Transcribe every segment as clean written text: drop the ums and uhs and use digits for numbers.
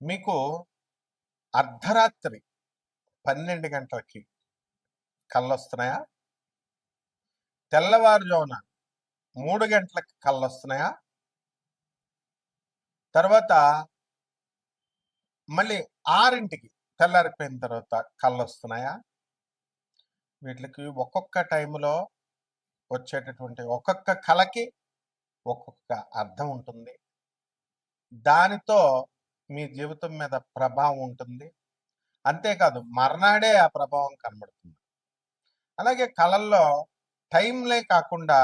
మీకు అర్ధరాత్రి 12 గంటలకి కళ్ళొస్తున్నాయా? తెల్లవారుజామున 3 గంటలకి కళ్ళొస్తున్నాయా? తర్వాత మళ్ళీ 6కి తెల్లారిపోయిన తర్వాత కళ్ళొస్తున్నాయా? వీటికి ఒక్కొక్క టైంలో వచ్చేటటువంటి ఒక్కొక్క కళకి ఒక్కొక్క అర్థం ఉంటుంది. దానితో మీ జీవితం మీద ప్రభావం ఉంటుంది. అంతేకాదు మర్నాడే ఆ ప్రభావం కనబడుతుంది. అలాగే కళల్లో టైంలే కాకుండా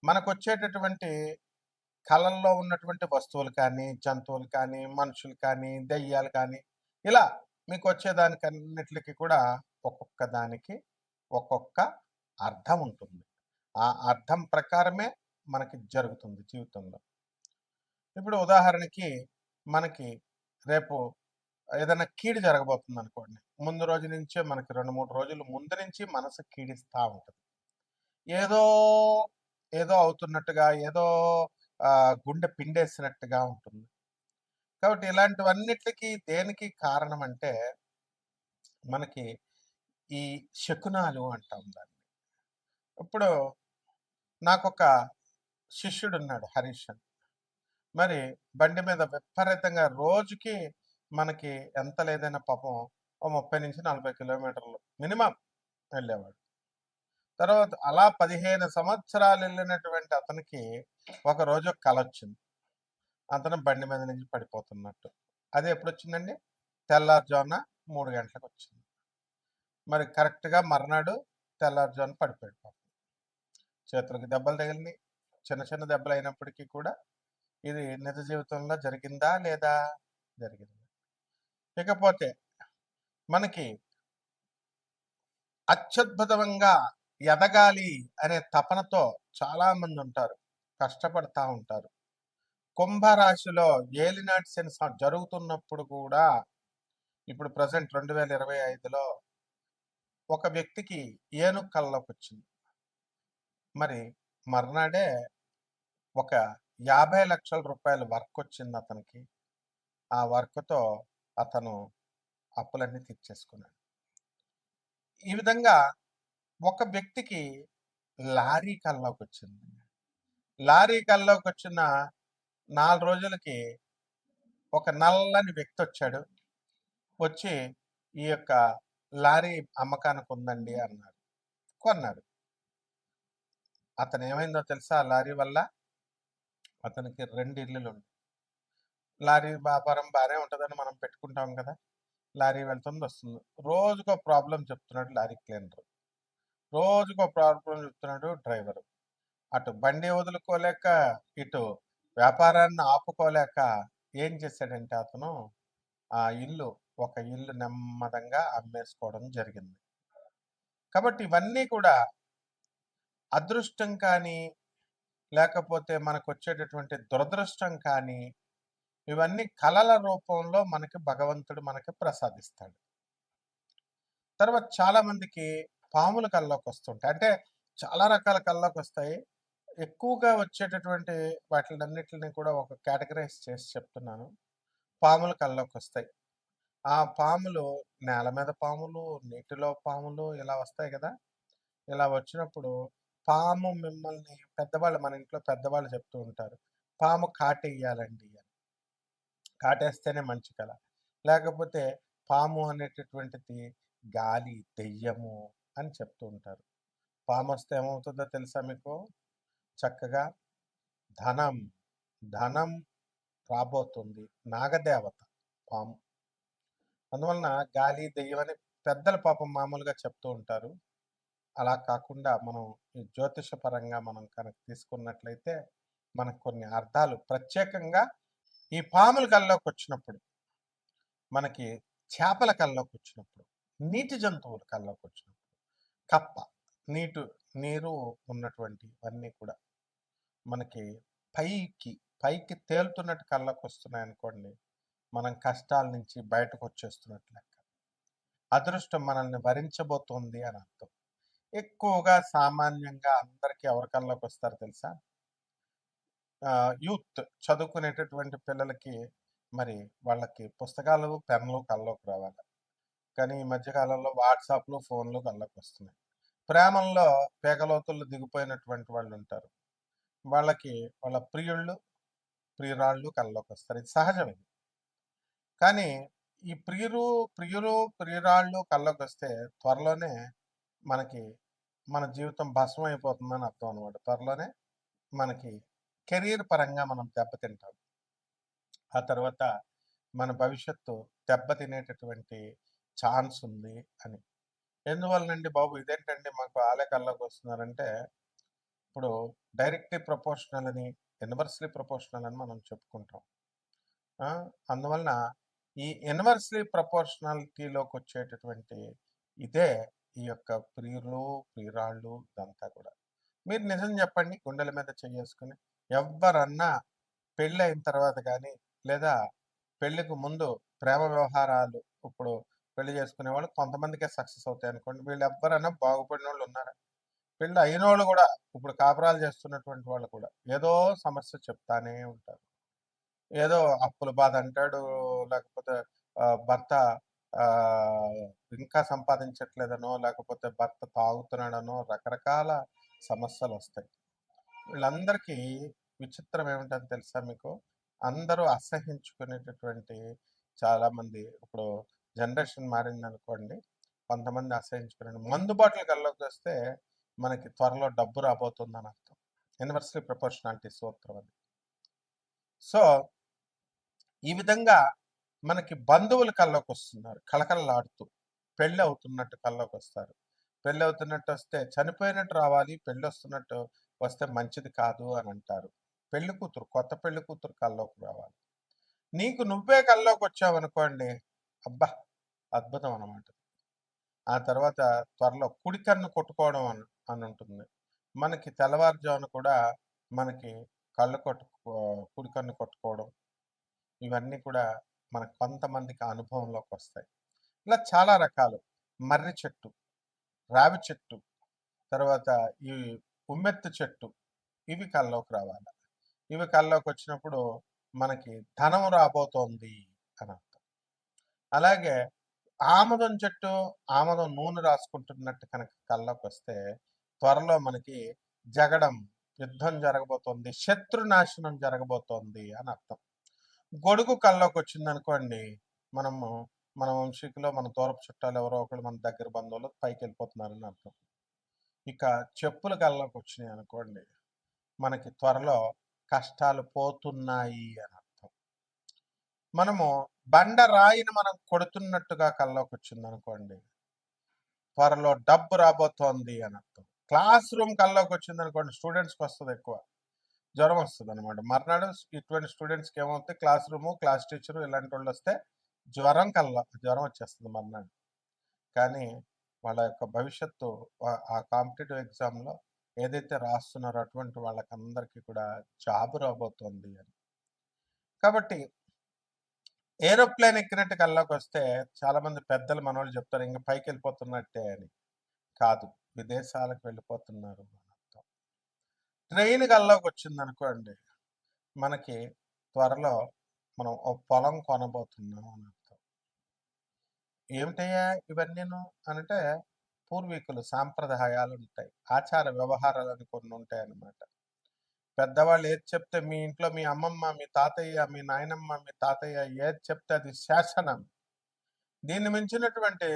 మనకొచ్చేటటువంటి కళల్లో ఉన్నటువంటి వస్తువులు కానీ, జంతువులు కానీ, మనుషులు కానీ, దెయ్యాలు కానీ, ఇలా మీకు వచ్చేదానికన్నిట్లికి కూడా ఒక్కొక్క దానికి ఒక్కొక్క అర్థం ఉంటుంది. ఆ అర్థం ప్రకారమే మనకి జరుగుతుంది జీవితంలో. ఇప్పుడు ఉదాహరణకి మనకి రేపు ఏదైనా కీడు జరగబోతుందనుకోండి. ముందు రోజు నుంచే మనకి 2, 3 రోజులు ముందు నుంచి మనసు కీడిస్తా ఉంటది. ఏదో, ఏదో అవుతున్నట్టుగా, ఏదో గుండె పిండేసినట్టుగా ఉంటుంది. కాబట్టి ఇలాంటివన్నిట్లికి దేనికి కారణం అంటే, మనకి ఈ శకునాలు అంటాం దాన్ని. ఇప్పుడు నాకొక శిష్యుడున్నాడు హరీష్ అని. మరి బండి మీద విపరీతంగా రోజుకి మనకి ఎంత లేదైనా పాపం ఓ 30-40 కిలోమీటర్లు మినిమమ్ వెళ్ళేవాడు. తర్వాత అలా 15 సంవత్సరాలు వెళ్ళినటువంటి అతనికి ఒకరోజు కలొచ్చింది. అతను బండి మీద నుంచి పడిపోతున్నట్టు. అది ఎప్పుడొచ్చిందండి? తెల్లారుజామున 3 గంటలకొచ్చింది. మరి కరెక్ట్‌గా మర్నాడు తెల్లారుజామున పడిపోయాడు పాపం. చేతులకి దెబ్బలు తగిలినియి. చిన్న చిన్న దెబ్బలయినప్పటికీ కూడా ఇది నిజ జీవితంలో జరిగిందా? లేదా? జరిగింది. ఇకపోతే మనకి అత్యద్భుతంగా ఎదగాలి అనే తపనతో చాలామంది ఉంటారు. కష్టపడతా ఉంటారు. కుంభరాశిలో ఏలినాటి శని జరుగుతున్నప్పుడు కూడా ఇప్పుడు ప్రెజెంట్ 2025లో ఒక వ్యక్తికి ఏనుగు కల్లోకొచ్చింది. మరి మర్నాడే ఒక 50,00,000 రూపాయల వర్క్ వచ్చింది అతనికి. ఆ వర్క్‌తో అతను అప్పులన్నీ తీర్చేసుకున్నాడు. ఈ విధంగా ఒక వ్యక్తికి లారీ కల్లోకొచ్చింది. లారీ కల్లోకొచ్చిన 4 రోజులకి ఒక నల్లని వ్యక్తొచ్చాడు. వచ్చి ఈ యొక్క లారీ అమ్మకానికి ఉందండి అన్నాడు. కొన్నాడు. అతనేమైందో తెలుసా ఆ లారీ వల్ల? అతనికి 2 ఇల్లులుంటాయి. లారీ వ్యాపారం బానే ఉంటదని మనం పెట్టుకుంటాం కదా! లారీ వెళ్తుంది, వస్తుంది. రోజుకో ప్రాబ్లమ్ చెప్తున్నాడు లారీ క్లీనరు. రోజుకో ప్రాబ్లమ్ చెప్తున్నాడు డ్రైవరు. అటు బండి వదులుకోలేక, ఇటు వ్యాపారాన్ని ఆపుకోలేక ఏం చేశాడంటే అతను ఆ ఒక ఇల్లు నెమ్మదంగా అమ్మేసుకోవడం జరిగింది. కాబట్టి ఇవన్నీ కూడా అదృష్టం కానీ, లేకపోతే మనకొచ్చేటటువంటి దురదృష్టం కానీ, ఇవన్నీ కళల రూపంలో మనకి భగవంతుడు మనకి ప్రసాదిస్తాడు. తర్వాత చాలా మందికి పాములు కల్లోకొస్తుంటాయి. అంటే చాలా రకాల కల్లోకొస్తాయి. ఎక్కువగా వచ్చేటటువంటి వాటిలన్నిటిని కూడా ఒక కేటగరైజ్ చేసి చెప్తున్నాను. పాములు కల్లోకొస్తాయి. ఆ పాములు నేల మీద పాములు, నీటిలో పాములు ఇలా వస్తాయి కదా! ఇలా వచ్చినప్పుడు పాము మిమ్మల్ని పెద్దవాళ్ళు మన ఇంట్లో పెద్దవాళ్ళు చెప్తూ ఉంటారు. పాము కాటేయాలండి అని. కాటేస్తేనే మంచి కల. లేకపోతే పాము అనేటటువంటిది గాలి, దెయ్యము అని చెప్తూ ఉంటారు. పామొస్తే ఏమవుతుందో తెలుసా మీకు? చక్కగా ధనం, ధనం రాబోతుంది. నాగదేవత పాము. అందువలన గాలి, దెయ్యం అని పెద్దలు పాపం మామూలుగా చెప్తూ ఉంటారు. అలా కాకుండా మనం ఈ జ్యోతిష పరంగా మనం కనుక తీసుకున్నట్లయితే మనకు కొన్ని అర్థాలు ప్రత్యేకంగా ఈ పాముల కల్లోకొచ్చినప్పుడు, మనకి చేపల కల్లోకొచ్చినప్పుడు, నీటి జంతువుల కల్లోకొచ్చినప్పుడు, కప్ప, నీటు నీరు ఉన్నటువంటివన్నీ కూడా మనకి పైకి, పైకి తేలుతున్నట్టు కల్లోకొస్తున్నాయనుకోండి, మనం కష్టాల నుంచి బయటకొచ్చేస్తున్నట్లు లెక్క. అదృష్టం మనల్ని వరించబోతోంది అని అర్థం. ఎక్కువగా సామాన్యంగా అందరికి ఎవరి కల్లోకొస్తారు తెలుసా? యూత్ చదువుకునేటటువంటి పిల్లలకి మరి వాళ్ళకి పుస్తకాలు, పెన్నులు కల్లోకి రావాలి. కానీ ఈ మధ్య కాలంలో వాట్సాప్‌లు, ఫోన్‌లు కల్లోకొస్తున్నాయి. ప్రేమల్లో పేకలోతుల్లో దిగిపోయినటువంటి వాళ్ళుంటారు. వాళ్ళకి వాళ్ళ ప్రియుళ్ళు, ప్రియురాళ్ళు కల్లోకొస్తారు. ఇది సహజం ఇది. కానీ ఈ ప్రియులు, ప్రియురాళ్ళు కల్లోకొస్తే త్వరలోనే మనకి మన జీవితం భస్మం అయిపోతుందని అర్థం అనమాట. త్వరలోనే మనకి కెరీర్ పరంగా మనం దెబ్బతింటాం. ఆ తర్వాత మన భవిష్యత్తు దెబ్బతినేటటువంటి ఛాన్స్ ఉంది అని. ఎందువల్లనండి బాబు ఇదేంటండి మాకు ఆలే కల్లోకొస్తున్నారంటే, ఇప్పుడు డైరెక్ట్‌లీ ప్రపోర్షనల్ అని, ఇన్వర్స్‌లీ ప్రపోర్షనల్ అని మనం చెప్పుకుంటాం. ఆ! అందువలన ఈ ఇన్వర్స్‌లీ ప్రపోర్షనాలిటీలోకొచ్చేటటువంటి ఇదే ఈ యొక్క ప్రియులు, ప్రియురాళ్ళు ఇదంతా కూడా. మీరు నిజం చెప్పండి గుండెల మీద చెయ్యేసుకొని. ఎవ్వరన్నా పెళ్ళయిన తర్వాత గానీ, లేదా పెళ్ళికి ముందు ప్రేమ వ్యవహారాలు ఇప్పుడు పెళ్లి చేసుకునేవాళ్ళు కొంతమందికే సక్సెస్ అవుతాయనుకోండి. వీళ్ళెవ్వరైనా బాగుపడినోళ్ళున్నారా? పెళ్లి అయినోళ్ళు గూడా ఇప్పుడు కాపురాలు చేస్తున్నటువంటి వాళ్ళు కూడా ఏదో సమస్య చెప్తానే ఉంటారు. ఏదో అప్పుల బాధ అంటాడు. లేకపోతే భర్త ఆహ్, ఇంకా సంపాదించట్లేదనో, లేకపోతే భర్త తాగుతున్నాడనో రకరకాల సమస్యలొస్తాయి. వీళ్ళందరికీ విచిత్రం ఏమిటని తెలుసా మీకు? అందరూ అసహించుకునేటటువంటి చాలామంది ఇప్పుడు జనరేషన్ మారిందనుకోండి. కొంతమంది అసహించుకునే మందు బాటిల్ కల్లోకొస్తే మనకి త్వరలో డబ్బు రాబోతుందని అర్థం. ఇన్వర్స్‌లీ ప్రపోర్షనాలిటీ సూత్రం అది. సో ఈ విధంగా మనకి బంధువులు కల్లోకొస్తున్నారు కళకళలాడుతూ. పెళ్ళవుతున్నట్టు కల్లోకొస్తారు. పెళ్ళవుతున్నట్టు వస్తే చనిపోయినట్టు రావాలి, పెళ్ళొస్తున్నట్టు వస్తే మంచిది కాదు అని అంటారు. పెళ్లి కూతురు, కొత్త పెళ్లి కూతురు కల్లోకి రావాలి. నీకు నువ్వే కల్లోకొచ్చావనుకోండి, అబ్బా! అద్భుతం అనమాట. ఆ తర్వాత త్వరలో కుడి కన్ను కొట్టుకోవడం అనుంటుంది. మనకి తెల్లవారుజామున కూడా మనకి కళ్ళు కుడి కన్ను కొట్టుకోవడం ఇవన్నీ కూడా మనకు కొంతమందికి అనుభవంలోకొస్తాయి. ఇలా చాలా రకాలు. మర్రి చెట్టు, రావి చెట్టు, తర్వాత ఈ ఉమ్మెత్తు చెట్టు ఇవి కల్లోకి రావాలి. ఇవి కల్లోకొచ్చినప్పుడు మనకి ధనం రాబోతోంది అని అర్థం. అలాగే ఆమదం చెట్టు, ఆమదం నూనె రాసుకుంటున్నట్టు కనుక కల్లోకొస్తే త్వరలో మనకి జగడం, యుద్ధం జరగబోతోంది, శత్రునాశనం జరగబోతోంది అని అర్థం. గొడుగు కల్లోకొచ్చిందనుకోండి, మనము మన వంశీకులో మన దూరపు చుట్టాలు ఎవరో ఒకళ్ళు మన దగ్గర బంధువులు పైకెళ్ళిపోతున్నారని అర్థం. ఇక చెప్పులు కల్లోకొచ్చినాయి అనుకోండి, మనకి త్వరలో కష్టాలు పోతున్నాయి అని అర్థం. మనము బండరాయిని మనం కొడుతున్నట్టుగా కల్లోకొచ్చిందనుకోండి, త్వరలో డబ్బు రాబోతోంది అని అర్థం. క్లాస్ రూమ్ కల్లోకొచ్చిందనుకోండి, స్టూడెంట్స్‌కొస్తది ఎక్కువ. జ్వరం వస్తదనమాట. మర్నాడు ఇటువంటి స్టూడెంట్స్‌కి ఏమవుద్ది క్లాస్ రూము, క్లాస్ టీచరు ఇలాంటోళ్ళొస్తే జ్వరం వచ్చేస్తది మర్నాడు. కానీ వాళ్ళ యొక్క భవిష్యత్తు ఆ కాంపిటీటివ్ ఎగ్జామ్‌లో ఏదైతే రాస్తున్నారో అటువంటి వాళ్ళకందరికీ కూడా జాబ్ రాబోతోంది అని. కాబట్టి ఏరోప్లేన్ ఎక్కినట్టు కల్లోకొస్తే చాలామంది పెద్దలు మనోళ్ళు చెప్తారు ఇంక పైకెళ్ళిపోతున్నట్టే అని. కాదు. విదేశాలకు వెళ్ళిపోతున్నారు అని అర్థం. ట్రైన్ కల్లోకొచ్చిందనుకోండి మనకి త్వరలో మనం ఓ పొలం కొనబోతున్నాం అని అర్థం. ఏమిటయ్యా ఇవన్నీను అనంటే పూర్వీకులు సాంప్రదాయాలుంటాయి. ఆచార వ్యవహారాలని కొన్ని ఉంటాయన్నమాట. పెద్దవాళ్ళు ఏది చెప్తే మీ ఇంట్లో మీ అమ్మమ్మ, మీ తాతయ్య, మీ నాయనమ్మ, మీ తాతయ్య ఏది చెప్తే అది శాసనం. దీన్ని మించినటువంటి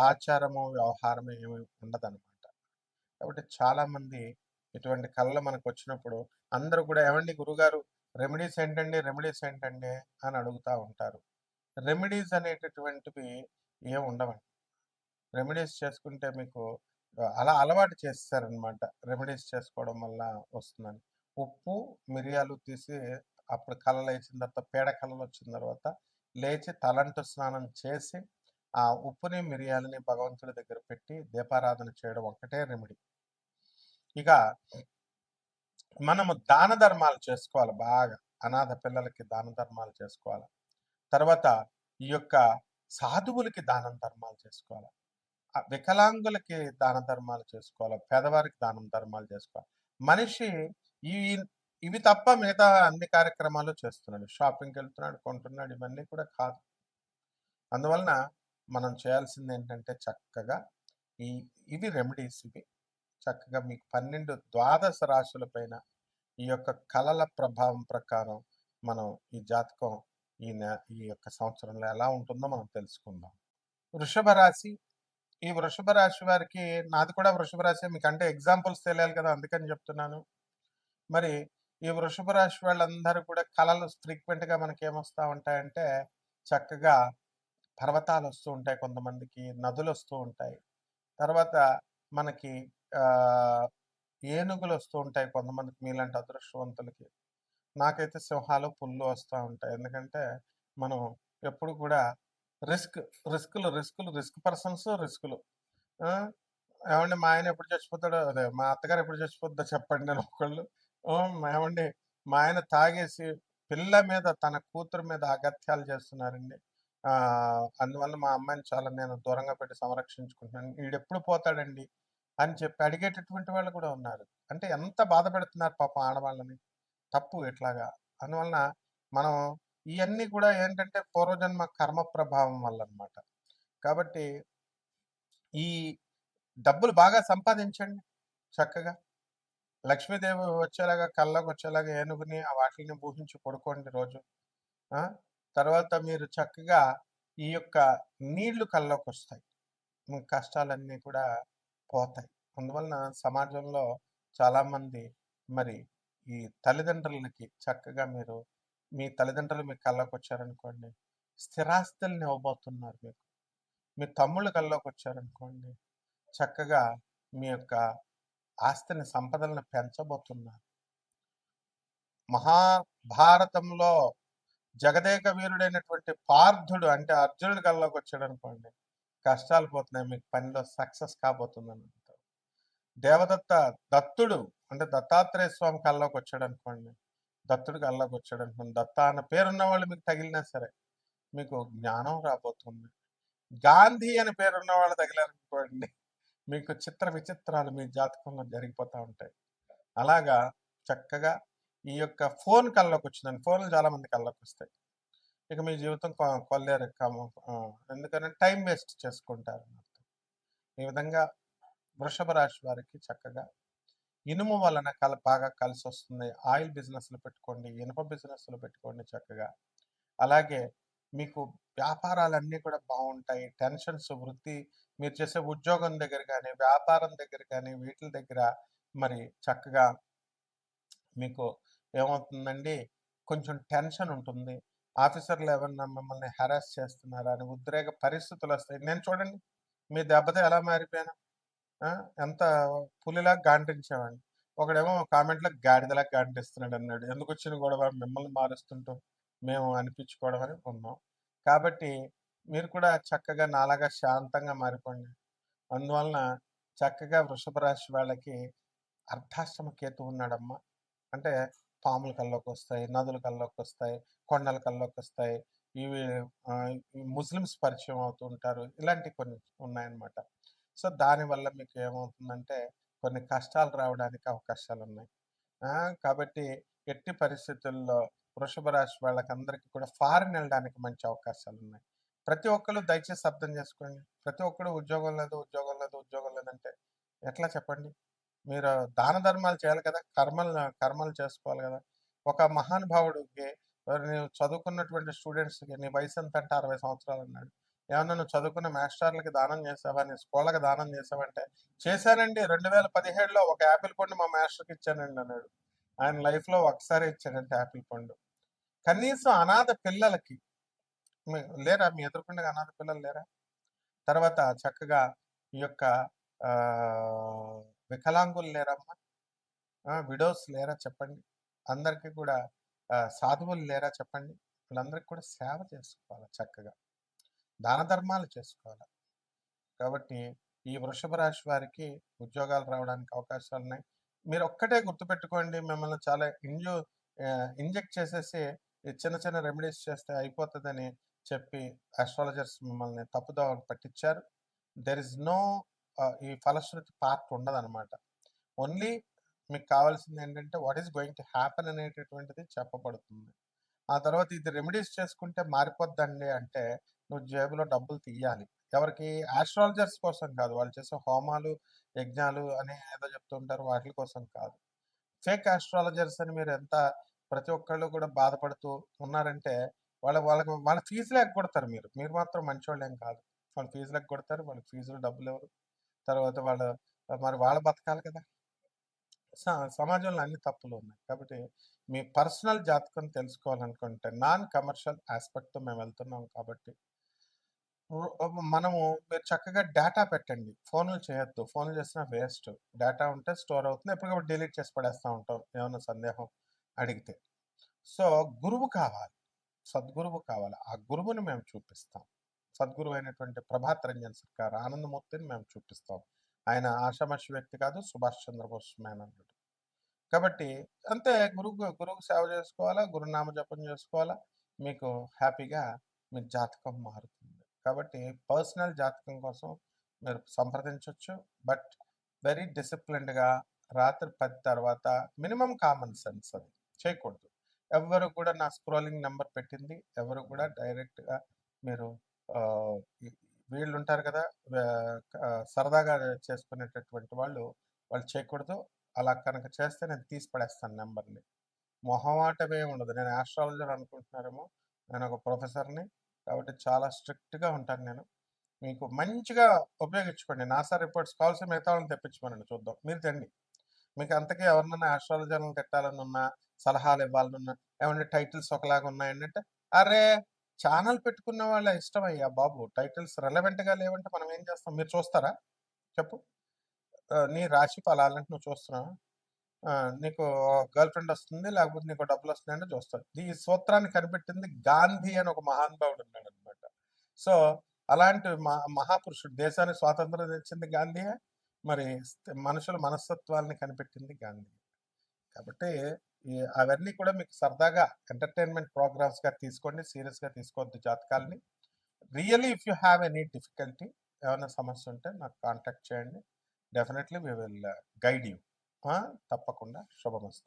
ఆచారము, వ్యవహారము ఏమి ఉండదనమాట. కాబట్టి చాలామంది ఇటువంటి కళలు మనకొచ్చినప్పుడు అందరూ కూడా "ఏవండి గురుగారు రెమెడీస్ ఏంటండి? రెమెడీస్ ఏంటండి?" అని అడుగుతా ఉంటారు. రెమెడీస్ అనేటటువంటివి ఏమి ఉండవండి. రెమెడీస్ చేసుకుంటే మీకు అలా అలవాటు చేసేసారనమాట. రెమెడీస్ చేసుకోవడం వల్ల వస్తుందని. ఉప్పు, మిరియాలు తీసి అప్పుడు కలలేచిన తర్వాత పీడ కలలొచ్చిన తర్వాత లేచి తలంటు స్నానం చేసి, ఆ ఉప్పుని, మిరియాలని భగవంతుడి దగ్గర పెట్టి దీపారాధన చేయడం ఒక్కటే రెమెడీ. ఇక మనము దాన ధర్మాలు చేసుకోవాలి బాగా. అనాథ పిల్లలకి దాన ధర్మాలు చేసుకోవాలి. తర్వాత ఈ యొక్క సాధువులకి దానం ధర్మాలు చేసుకోవాలి. వికలాంగులకి దాన ధర్మాలు చేసుకోవాలి. పేదవారికి దానం ధర్మాలు చేసుకోవాలి. మనిషి ఈ ఇవి తప్ప మిగతా అన్ని కార్యక్రమాలు చేస్తున్నాడు. షాపింగ్‌కెళ్తున్నాడు, కొంటున్నాడు ఇవన్నీ కూడా కాదు. అందువలన మనం చేయాల్సిందేంటంటే చక్కగా ఈ ఇవి రెమెడీస్ ఇవి. చక్కగా మీకు 12 ద్వాదశ రాశుల పైన ఈ యొక్క కళల ప్రభావం ప్రకారం మనం ఈ జాతకం ఈ యొక్క సంవత్సరంలో ఎలా ఉంటుందో మనం తెలుసుకుందాం. వృషభ రాశి. ఈ వృషభ రాశి వారికి నాది కూడా వృషభ రాశే. మీకంటే ఎగ్జాంపుల్స్ తెలియాలి కదా! అందుకని చెప్తున్నాను. మరి ఈ వృషభ రాశి వాళ్ళందరూ కూడా కళలు ఫ్రీక్వెంట్‌గా మనకేమొస్తా ఉంటాయంటే, చక్కగా పర్వతాలొస్తూ ఉంటాయి కొంతమందికి, నదులొస్తూ ఉంటాయి. తర్వాత మనకి ఆహ్, ఏనుగులొస్తూ ఉంటాయి కొంతమందికి మీలాంటి అదృష్టవంతులకి. నాకైతే సింహాలు, పులులు వస్తా ఉంటాయి. ఎందుకంటే, మనం ఎప్పుడు కూడా రిస్క్, రిస్క్ పర్సన్స్ రిస్కులు. ఆ! ఏవండీ మా ఆయన ఎప్పుడు చచ్చిపోతాడో అదే మా అత్తగారు ఎప్పుడు చచ్చిపోద్దో చెప్పండి అని ఒకళ్ళు. ఏవండీ మా ఆయన తాగేసి పిల్ల మీద తన కూతురు మీద అగత్యాలు చేస్తున్నారండి. అందువల్ల మా అమ్మాయిని చాలా నేను దూరంగా పెట్టి సంరక్షించుకుంటున్నాను. ఈడెప్పుడు పోతాడండి అని చెప్పి అడిగేటటువంటి వాళ్ళు కూడా ఉన్నారు. అంటే ఎంత బాధ పెడుతున్నారు పాపం ఆడవాళ్ళని. తప్పు ఇట్లాగా. అందువలన మనం ఇయన్నీ కూడా ఏంటంటే పూర్వజన్మ కర్మ ప్రభావం వల్లనమాట. కాబట్టి ఈ డబ్బులు బాగా సంపాదించండి చక్కగా. లక్ష్మీదేవి వచ్చేలాగా కల్లోకొచ్చేలాగా ఏనుగుని వాటిలిని ఊహించి పడుకోండి రోజు. ఆ! తర్వాత మీరు చక్కగా ఈ యొక్క నీళ్లు కల్లోకొస్తాయి. మీ కష్టాలన్నీ కూడా పోతాయి. అందువలన సమాజంలో చాలామంది మరి ఈ తల్లిదండ్రులకి చక్కగా మీరు మీ తల్లిదండ్రులు మీ కల్లోకొచ్చారనుకోండి, స్థిరాస్తుల్ని ఇవ్వబోతున్నారు మీకు. మీ తమ్ముళ్ళు కల్లోకొచ్చారనుకోండి, చక్కగా మీ యొక్క ఆస్తిని, సంపదలను పెంచబోతున్నారు. మహాభారతంలో జగదేక వీరుడైనటువంటి పార్థుడు అంటే అర్జునుడి కల్లోకొచ్చాడనుకోండి, కష్టాలు పోతున్నాయి. మీకు పనిలో సక్సెస్ కాబోతుందని అంటారు. దేవదత్త దత్తుడు అంటే దత్తాత్రేయ స్వామి కల్లోకొచ్చాడనుకోండి, దత్తుడు కల్లోకొచ్చాడనుకోండి, దత్త అన్న పేరున్న వాళ్ళు మీకు తగిలినా సరే, మీకు జ్ఞానం రాబోతుంది. గాంధీ అని పేరున్న వాళ్ళు తగిలారనుకోండి, మీకు చిత్ర విచిత్రాలు మీ జాతకంలో జరిగిపోతా ఉంటాయి. అలాగా చక్కగా ఈ యొక్క ఫోన్ కల్లోకొచ్చిందండి. ఫోన్లు చాలా మంది కల్లోకొస్తాయి. ఇక మీ జీవితం కొల్లేరు ఎందుకనంటే టైం వేస్ట్ చేసుకుంటారు. ఈ విధంగా వృషభ రాశి వారికి చక్కగా ఇనుము వలన బాగా కలిసొస్తుంది. ఆయిల్ బిజినెస్‌లు పెట్టుకోండి, ఇనుప బిజినెస్‌లు పెట్టుకోండి చక్కగా. అలాగే మీకు వ్యాపారాలన్నీ కూడా బావుంటాయి. టెన్షన్స్ వృత్తి మీరు చేసే ఉద్యోగం దగ్గర గానీ, వ్యాపారం దగ్గర గానీ, వీటిల దగ్గర మరి చక్కగా మీకు ఏమవుతుందండి, కొంచెం టెన్షన్ ఉంటుంది. ఆఫీసర్లు ఏమన్నా మిమ్మల్ని హెరాస్ చేస్తున్నారా అని ఉద్రేక పరిస్థితులొస్తాయి. నేను చూడండి మీ దెబ్బతో ఎలా మారిపోయాను. ఆ! ఎంత పులిలాగా గాండ్రించేవాడిని. ఒకడేమో కామెంట్‌లో గాడిదలాగా గాండ్రిస్తున్నాడన్నాడు. ఎందుకొచ్చిన గొడవ మిమ్మల్ని మారుస్తుంటూ మేము అనిపించుకోవడం అని ఉన్నాం. కాబట్టి మీరు కూడా చక్కగా నాలాగా శాంతంగా మారిపోండి. అందువలన చక్కగా వృషభ రాశి వాళ్ళకి అర్ధాష్టమ కేతువు ఉన్నాడమ్మా. అంటే పాములు కల్లోకొస్తాయి, నదులు కల్లోకొస్తాయి, కొండలు కల్లోకొస్తాయి. ఇవి ఈ ముస్లిమ్స్ పరిచయం అవుతూ ఉంటారు. ఇలాంటివి కొన్ని ఉన్నాయన్నమాట. సో, దానివల్ల మీకు ఏమవుతుందంటే కొన్ని కష్టాలు రావడానికి అవకాశాలున్నాయి. ఆ! కాబట్టి ఎట్టి పరిస్థితుల్లో వృషభ రాశి వాళ్ళకందరికీ కూడా ఫారిన్ ఎళ్ళడానికి మంచి అవకాశాలున్నాయి. ప్రతి ఒక్కళ్ళు దయచేసి అర్థం చేసుకోండి. ప్రతి ఒక్కడు ఉద్యోగం లేదు, ఉద్యోగం లేదు, ఉద్యోగం లేదంటే ఎట్లా చెప్పండి? మీరు దాన ధర్మాలు చేయాలి కదా! కర్మలు చేసుకోవాలి గదా! ఒక మహానుభావుడికి నీవు చదువుకున్నటువంటి స్టూడెంట్స్‌కి నీ వయసెంత అంటే 60 సంవత్సరాలన్నాడు. ఏమన్నా నువ్వు చదువుకున్న మాస్టర్‌లకి దానం చేసావా? నీ స్కూళ్ళకి దానం చేసావంటే, చేశానండి 2017లో ఒక యాపిల్ పండు మా మాస్టర్‌కి ఇచ్చానండి అన్నాడు. ఆయన లైఫ్‌లో ఒకసారే ఇచ్చాడంట యాపిల్ పండు. కనీసం అనాథ పిల్లలకి మీ లేరా? మీ ఎదురుగుండా అనాథ పిల్లలు లేరా? తర్వాత చక్కగా ఈ యొక్క ఆహ్, వికలాంగులు లేరమ్మా? విడోస్ లేరా చెప్పండి? అందరికి కూడా సాధువులు లేరా చెప్పండి? వీళ్ళందరికి కూడా సేవ చేసుకోవాలి చక్కగా. దాన ధర్మాలు చేసుకోవాలి. కాబట్టి ఈ వృషభ రాశి వారికి ఉద్యోగాలు రావడానికి అవకాశాలున్నాయి. మీరొక్కటే గుర్తుపెట్టుకోండి మిమ్మల్ని చాలా ఇంజెక్ట్ చేసేసి ఈ చిన్న చిన్న రెమెడీస్ చేస్తే అయిపోతదని చెప్పి అస్ట్రాలజర్స్ మిమ్మల్ని తప్పుదోవ పట్టించారు. దేర్ ఈస్ నో ఈ ఫలశ్రుతి పార్ట్ ఉండదనమాట. ఓన్లీ మీకు కావాల్సిందేంటంటే what is going to happen అనేటటువంటిది చెప్పబడుతుంది. ఆ తర్వాత ఇది రెమెడీస్ చేసుకుంటే మారిపోద్దండి అంటే, నువ్వు జేబులో డబ్బులు తీయాలి. ఎవరికి? ఆస్ట్రాలజర్స్ కోసం కాదు. వాళ్ళు చేసే హోమాలు, యజ్ఞాలు అని ఏదో చెప్తూ ఉంటారు. వాటిల కోసం కాదు. ఫేక్ ఆస్ట్రాలజర్స్ అని మీరెంత ప్రతి ఒక్కళ్ళు కూడా బాధపడుతూ ఉన్నారంటే, వాళ్ళ ఫీజులు ఎగ్గొడతారు మీరు. మీరు మాత్రం మంచోళ్ళేం కాదు. వాళ్ళ ఫీజులు ఎగ్గొడతారు. వాళ్ళకి ఫీజులు డబ్బులివ్వరు. తర్వాత మరి వాళ్ళు బతకాలి కదా! సమాజంలో అన్ని తప్పులున్నాయి. కాబట్టి మీ పర్సనల్ జాతకం తెలుసుకోవాలనుకుంటే నాన్ కమర్షియల్ యాస్పెక్ట్‌తో మేమెళ్తున్నాం కాబట్టి మనము మీరు చక్కగా డేటా పెట్టండి. ఫోనులు చేయొద్దు. ఫోనులు చేసినా వేస్ట్. డేటా ఉంటే స్టోర్ అవుతుంది. ఎప్పటికప్పుడు డిలీట్ చేసి పడేస్తా ఉంటాం. ఏమన్నా సందేహం అడిగితే. సో, గురువు కావాలి. సద్గురువు కావాలి. ఆ గురువుని మేము చూపిస్తాం. సద్గురువైనటువంటి ప్రభాత్ రంజన్ సర్కార్ ఆనందమూర్తిని మేము చూపిస్తాం. ఆయన ఆషామాషి వ్యక్తి కాదు. సుభాష్ చంద్రబోస్ మేనల్లుడు. కాబట్టి అంతే గురువుకు సేవ చేసుకోవాలా, గురునామ జపం చేసుకోవాలా. మీకు హ్యాపీగా మీ జాతకం మారుతుంది. కాబట్టి పర్సనల్ జాతకం కోసం మీరు సంప్రదించొచ్చు. బట్ వెరీ డిసిప్లిన్డ్‌గా రాత్రి 10 తర్వాత మినిమమ్ కామన్ సెన్స్ అది చేయకూడదు. ఎవ్వరు కూడా నా స్క్రోలింగ్ నంబర్ పెట్టింది ఎవరు కూడా డైరెక్ట్‌గా మీరు ఆహ్, ఈ వీళ్ళుంటారు కదా! సరదాగా చేసుకునేటటువంటి వాళ్ళు చేయకూడదు. అలా కనుక చేస్తే నేను తీసి పడేస్తాను నంబర్‌ని. మొహమాటమే ఉండదు. నేను ఆస్ట్రాలజర్ అనుకుంటున్నారేమో. నేనొక ప్రొఫెసర్‌ని. కాబట్టి చాలా స్ట్రిక్ట్‌గా ఉంటాను నేను. మీకు మంచిగా ఉపయోగించుకోండి. నాసా రిపోర్ట్స్ కావాల్సిన మిగతా వాళ్ళని తెప్పించమనండి చూద్దాం. మీరు తెండి. మీకు అంతకీ ఎవరినన్నా ఆస్ట్రాలజర్‌లని తిట్టాలనున్నా, సలహాలు ఇవ్వాలనున్నా, ఏవండీ టైటిల్స్ ఒకలాగా ఉన్నాయండి అంటే, అరే! ఛానెల్ పెట్టుకున్న వాళ్ళ ఇష్టమయ్యా బాబు. టైటిల్స్ రెలెవెంట్‌గా లేవంటే మనం ఏం చేస్తాం? మీరు చూస్తారా? చెప్పు. నీ రాశి ఫలాలంటే నువ్వు చూస్తున్నావా? నీకు గర్ల్ ఫ్రెండ్ వస్తుంది, లేకపోతే నీకు డబ్బులొస్తున్నాయంటే చూస్తావు. ఈ సూత్రాన్ని కనిపెట్టింది గాంధీ అని ఒక మహానుభావుడు ఉన్నాడనమాట. సో, అలాంటి మహాపురుషుడు దేశానికి స్వాతంత్రం తెచ్చింది గాంధీయే. మరి మనుషుల మనస్తత్వాల్ని కనిపెట్టింది గాంధీ. కాబట్టి అవన్నీ కూడా మీకు సరదాగా ఎంటర్‌టైన్‌మెంట్ ప్రోగ్రామ్స్‌గా తీసుకోండి. సీరియస్‌గా తీసుకోవద్దు జాతకాల్ని. Really if you have any difficulty ఏమైనా సమస్య ఉంటే నాకు కాంటాక్ట్ చేయండి. Definitely we will guide you. తప్పకుండా. శుభమస్తు.